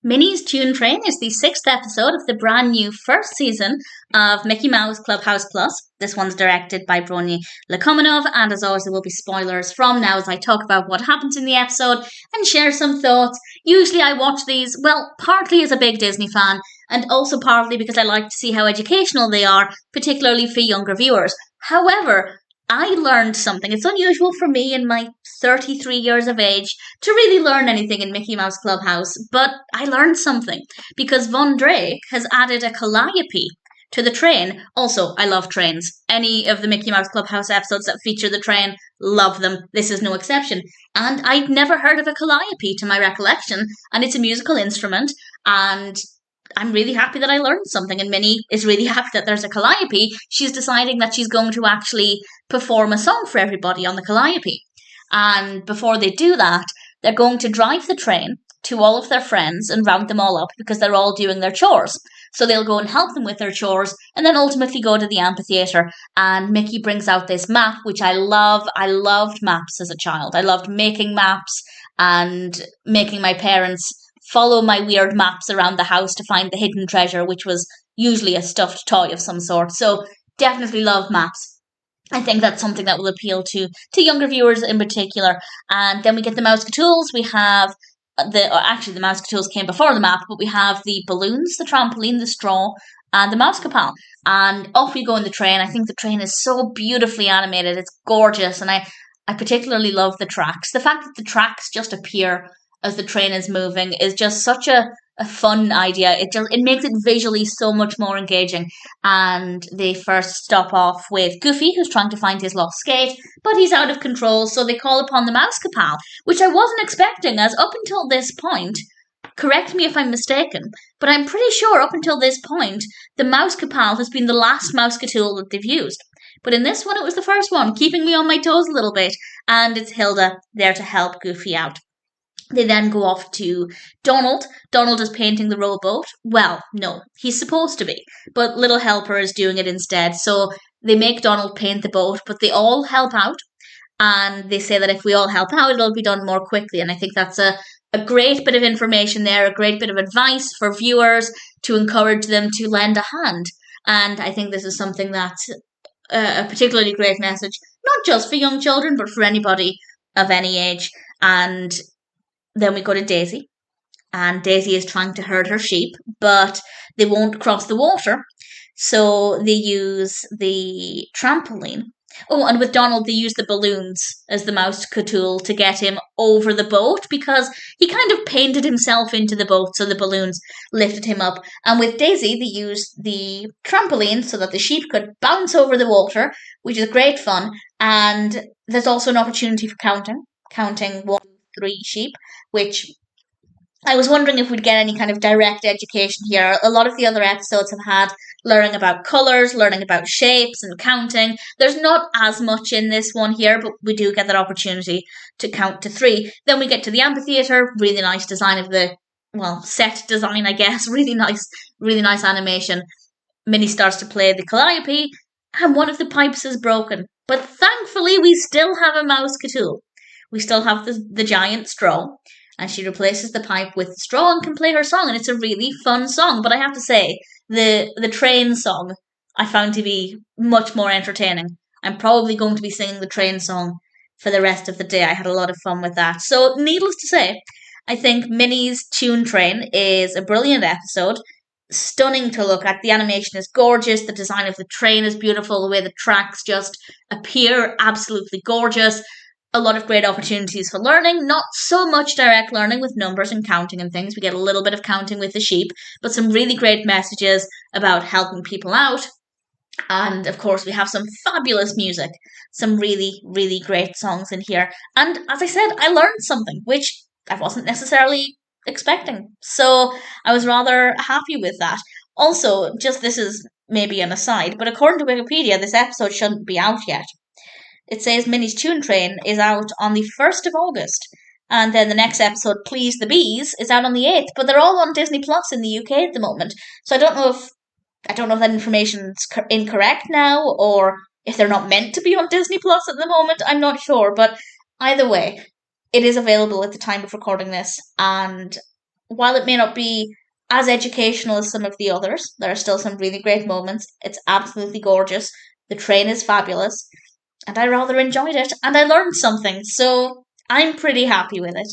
Minnie's Tune Train is the sixth episode of the brand new first season of Mickey Mouse Clubhouse Plus. This one's directed by Brony Lakomanov, and as always, there will be spoilers from now as I talk about what happens in the episode and share some thoughts. Usually, I watch these, well, partly as a big Disney fan, and also partly because I like to see how educational they are, particularly for younger viewers. However, I learned something. It's unusual for me in my 33 years of age to really learn anything in Mickey Mouse Clubhouse, but I learned something because Von Drake has added a calliope to the train. Also, I love trains. Any of the Mickey Mouse Clubhouse episodes that feature the train, love them. This is no exception. And I'd never heard of a calliope to my recollection, and it's a musical instrument, and I'm really happy that I learned something, and Minnie is really happy that there's a calliope. She's deciding that she's going to actually perform a song for everybody on the calliope. And before they do that, they're going to drive the train to all of their friends and round them all up because they're all doing their chores. So they'll go and help them with their chores and then ultimately go to the amphitheatre. And Mickey brings out this map, which I love. I loved maps as a child. I loved making maps and making my parents follow my weird maps around the house to find the hidden treasure, which was usually a stuffed toy of some sort. So definitely love maps. I think that's something that will appeal to younger viewers in particular. And then we get the Mousecatools. We have the Mousecatools came before the map, but we have the balloons, the trampoline, the straw, and the Mousecapal. And off we go in the train. I think the train is so beautifully animated. It's gorgeous. And I particularly love the tracks. The fact that the tracks just appear as the train is moving is just such a fun idea. It makes it visually so much more engaging. And they first stop off with Goofy, who's trying to find his lost skate, but he's out of control, so they call upon the Mousecapal, which I wasn't expecting, as up until this point, correct me if I'm mistaken, but I'm pretty sure up until this point, the Mousecapal has been the last Mousecatool that they've used. But in this one, it was the first one, keeping me on my toes a little bit, and it's Hilda there to help Goofy out. They then go off to Donald. Donald is painting the rowboat. Well, no, he's supposed to be, but Little Helper is doing it instead. So they make Donald paint the boat, but they all help out. And they say that if we all help out, it'll be done more quickly. And I think that's a great bit of information there, a great bit of advice for viewers to encourage them to lend a hand. And I think this is something that's a particularly great message, not just for young children, but for anybody of any age. And then we go to Daisy, and Daisy is trying to herd her sheep, but they won't cross the water, so they use the trampoline. Oh, and with Donald, they use the balloons as the Mousecatool to get him over the boat because he kind of painted himself into the boat, so the balloons lifted him up. And with Daisy, they used the trampoline so that the sheep could bounce over the water, which is great fun. And there's also an opportunity for counting 1, 3 sheep, which I was wondering if we'd get any kind of direct education here. A lot of the other episodes have had learning about colours, learning about shapes and counting. There's not as much in this one here, but we do get that opportunity to count to 3. Then we get to the amphitheatre, really nice design of the, well, set design, I guess. Really nice animation. Minnie starts to play the calliope, and one of the pipes is broken. But thankfully, we still have a Mousecatool. We still have the giant straw, and she replaces the pipe with the straw and can play her song, and it's a really fun song. But I have to say, the train song I found to be much more entertaining. I'm probably going to be singing the train song for the rest of the day. I had a lot of fun with that. So, needless to say, I think Minnie's Tune Train is a brilliant episode. Stunning to look at. The animation is gorgeous. The design of the train is beautiful. The way the tracks just appear, absolutely gorgeous. A lot of great opportunities for learning, not so much direct learning with numbers and counting and things. We get a little bit of counting with the sheep, but some really great messages about helping people out. And of course, we have some fabulous music, some really, really great songs in here. And as I said, I learned something, which I wasn't necessarily expecting. So I was rather happy with that. Also, just this is maybe an aside, but according to Wikipedia, this episode shouldn't be out yet. It says Minnie's Tune Train is out on the 1st of August. And then the next episode, Please the Bees, is out on the 8th. But they're all on Disney Plus in the UK at the moment. So I don't know if that information's incorrect now, or if they're not meant to be on Disney Plus at the moment. I'm not sure. But either way, it is available at the time of recording this. And while it may not be as educational as some of the others, there are still some really great moments. It's absolutely gorgeous. The train is fabulous, and I rather enjoyed it, and I learned something, so I'm pretty happy with it.